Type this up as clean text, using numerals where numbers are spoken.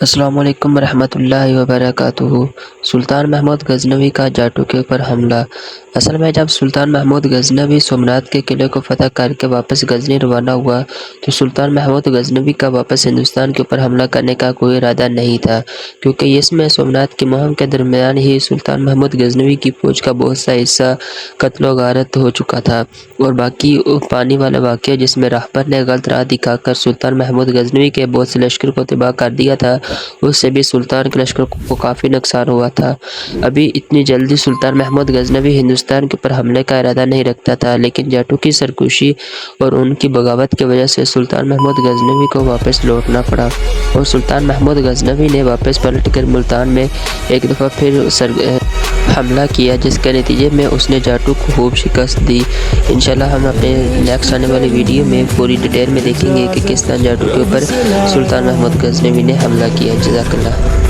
السلام علیکم ورحمۃ اللہ وبرکاتہ۔ سلطان محمود غزنوی کا جاٹو کے اوپر حملہ۔ اصل میں جب سلطان محمود غزنوی سومنات کے قلعے کو فتح کر کے واپس غزنی روانہ ہوا تو سلطان محمود غزنوی کا واپس ہندوستان کے اوپر حملہ کرنے کا کوئی ارادہ نہیں تھا، کیونکہ اس میں سومنات کی مہم کے درمیان ہی سلطان محمود غزنوی کی فوج کا بہت سا حصہ قتل و غارت ہو چکا تھا، اور باقی پانی والا واقعہ جس میں راہبر نے غلط راہ دکھا کر سلطان محمود غزنوی کے بہت سے لشکر کو تباہ کر دیا تھا، اس سے بھی سلطان کے لشکر کو کافی نقصان ہوا تھا۔ ابھی اتنی جلدی سلطان محمود غزنوی ہندوستان کے اوپر حملے کا ارادہ نہیں رکھتا تھا، لیکن جاٹو کی سرکشی اور ان کی بغاوت کی وجہ سے سلطان محمود غزنوی کو واپس لوٹنا پڑا، اور سلطان محمود غزنوی نے واپس پلٹ کر ملتان میں ایک دفعہ پھر حملہ کیا، جس کے نتیجے میں اس نے جاٹو کو خوب شکست دی۔ انشاءاللہ ہم اپنے نیکسٹ آنے والی ویڈیو میں پوری ڈیٹیل میں دیکھیں گے کہ کس طرح جاٹو کے اوپر سلطان محمود غزنوی نے حملہ کیا۔ جزاک اللہ۔